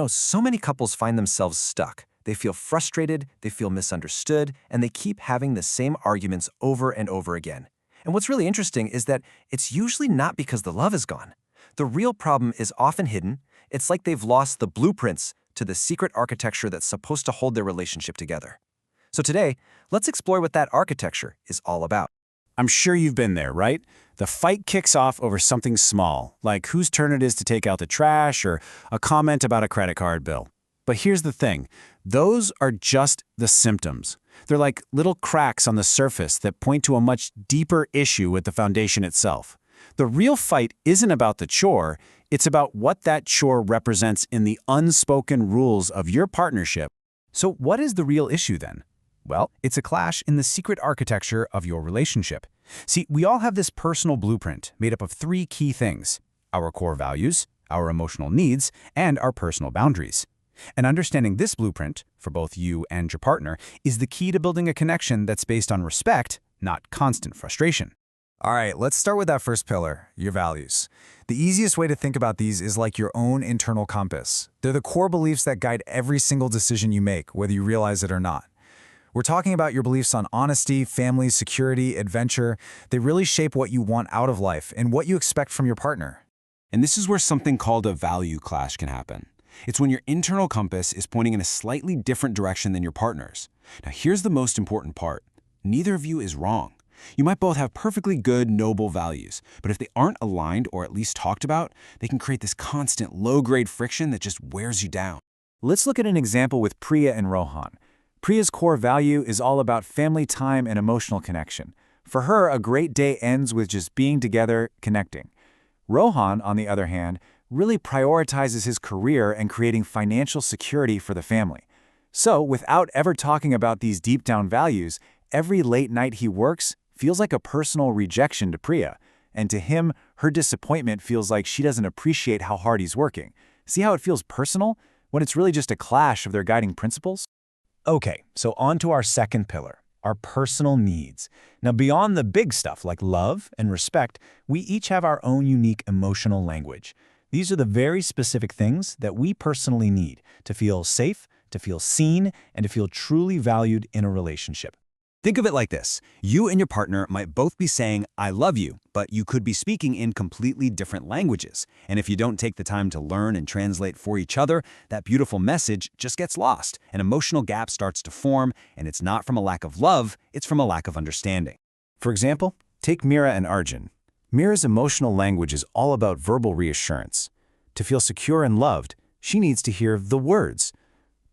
So many couples find themselves stuck. They feel frustrated, they feel misunderstood, and they keep having the same arguments over and over again. And what's really interesting is that it's usually not because the love is gone. The real problem is often hidden. It's like they've lost the blueprints to the secret architecture that's supposed to hold their relationship together. So today, let's explore what that architecture is all about. I'm sure you've been there, right? The fight kicks off over something small, like whose turn it is to take out the trash or a comment about a credit card bill. But here's the thing, those are just the symptoms. They're like little cracks on the surface that point to a much deeper issue with the foundation itself. The real fight isn't about the chore, it's about what that chore represents in the unspoken rules of your partnership. So what is the real issue then? Well, it's a clash in the secret architecture of your relationship. See, we all have this personal blueprint made up of three key things: our core values, our emotional needs, and our personal boundaries. And understanding this blueprint, for both you and your partner, is the key to building a connection that's based on respect, not constant frustration. All right, let's start with that first pillar, your values. The easiest way to think about these is like your own internal compass. They're the core beliefs that guide every single decision you make, whether you realize it or not. We're talking about your beliefs on honesty, family, security, adventure. They really shape what you want out of life and what you expect from your partner. And this is where something called a value clash can happen. It's when your internal compass is pointing in a slightly different direction than your partner's. Now, here's the most important part. Neither of you is wrong. You might both have perfectly good, noble values, but if they aren't aligned or at least talked about, they can create this constant low-grade friction that just wears you down. Let's look at an example with Priya and Rohan. Priya's core value is all about family time and emotional connection. For her, a great day ends with just being together, connecting. Rohan, on the other hand, really prioritizes his career and creating financial security for the family. So, without ever talking about these deep-down values, every late night he works feels like a personal rejection to Priya. And to him, her disappointment feels like she doesn't appreciate how hard he's working. See how it feels personal when it's really just a clash of their guiding principles? Okay, so on to our second pillar, our personal needs. Now, beyond the big stuff like love and respect, we each have our own unique emotional language. These are the very specific things that we personally need to feel safe, to feel seen, and to feel truly valued in a relationship. Think of it like this. You and your partner might both be saying, "I love you," but you could be speaking in completely different languages. And if you don't take the time to learn and translate for each other, that beautiful message just gets lost. An emotional gap starts to form, and it's not from a lack of love, it's from a lack of understanding. For example, take Mira and Arjun. Mira's emotional language is all about verbal reassurance. To feel secure and loved, she needs to hear the words.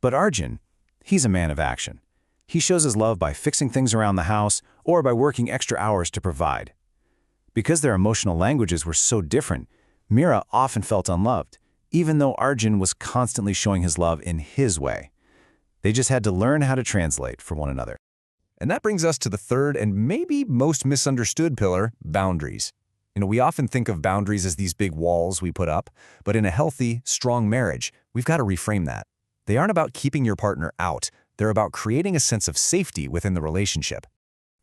But Arjun, he's a man of action. He shows his love by fixing things around the house or by working extra hours to provide. Because their emotional languages were so different, Mira often felt unloved, even though Arjun was constantly showing his love in his way. They just had to learn how to translate for one another. And that brings us to the third and maybe most misunderstood pillar, boundaries. We often think of boundaries as these big walls we put up, but in a healthy, strong marriage, we've got to reframe that. They aren't about keeping your partner out. They're about creating a sense of safety within the relationship.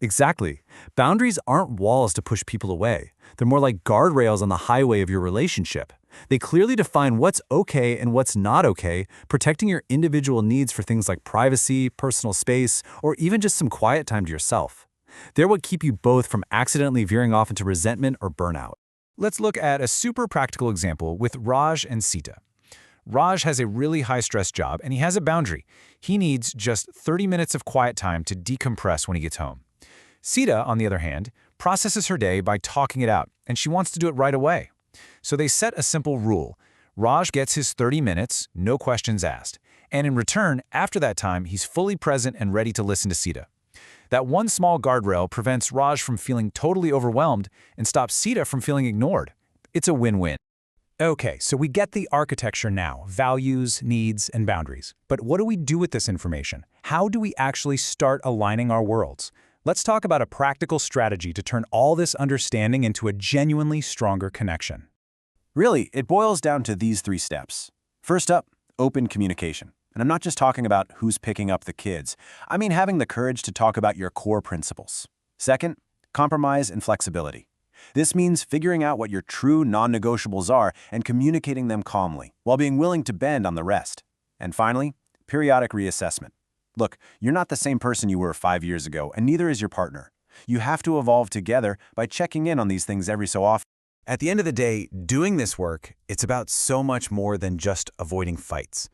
Exactly. Boundaries aren't walls to push people away. They're more like guardrails on the highway of your relationship. They clearly define what's okay and what's not okay, protecting your individual needs for things like privacy, personal space, or even just some quiet time to yourself. They're what keep you both from accidentally veering off into resentment or burnout. Let's look at a super practical example with Raj and Sita. Raj has a really high-stress job, and he has a boundary. He needs just 30 minutes of quiet time to decompress when he gets home. Sita, on the other hand, processes her day by talking it out, and she wants to do it right away. So they set a simple rule. Raj gets his 30 minutes, no questions asked. And in return, after that time, he's fully present and ready to listen to Sita. That one small guardrail prevents Raj from feeling totally overwhelmed and stops Sita from feeling ignored. It's a win-win. Okay, so we get the architecture now, values, needs, and boundaries. But what do we do with this information? How do we actually start aligning our worlds? Let's talk about a practical strategy to turn all this understanding into a genuinely stronger connection. Really, it boils down to these three steps. First up, open communication. And I'm not just talking about who's picking up the kids. I mean having the courage to talk about your core principles. Second, compromise and flexibility. This means figuring out what your true non-negotiables are and communicating them calmly, while being willing to bend on the rest. And finally, periodic reassessment. Look, you're not the same person you were 5 years ago, and neither is your partner. You have to evolve together by checking in on these things every so often. At the end of the day, doing this work, it's about so much more than just avoiding fights.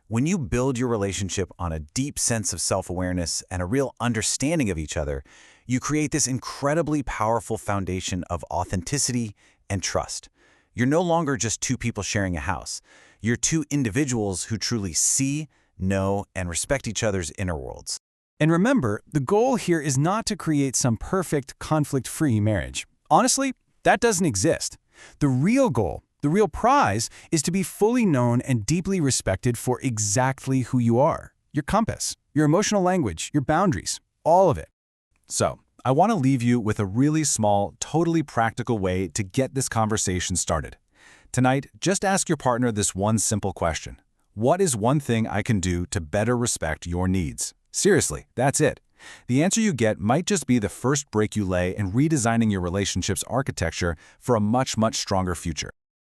When you build your relationship on a deep sense of self-awareness and a real understanding of each other, you create this incredibly powerful foundation of authenticity and trust. You're no longer just two people sharing a house. You're two individuals who truly see, know, and respect each other's inner worlds. And remember, the goal here is not to create some perfect, conflict-free marriage. Honestly, that doesn't exist. The real goal, the real prize, is to be fully known and deeply respected for exactly who you are. Your compass, your emotional language, your boundaries, all of it. So, I want to leave you with a really small, totally practical way to get this conversation started. Tonight, just ask your partner this one simple question. What is one thing I can do to better respect your needs? Seriously, that's it. The answer you get might just be the first break you lay in redesigning your relationship's architecture for a much, much stronger future.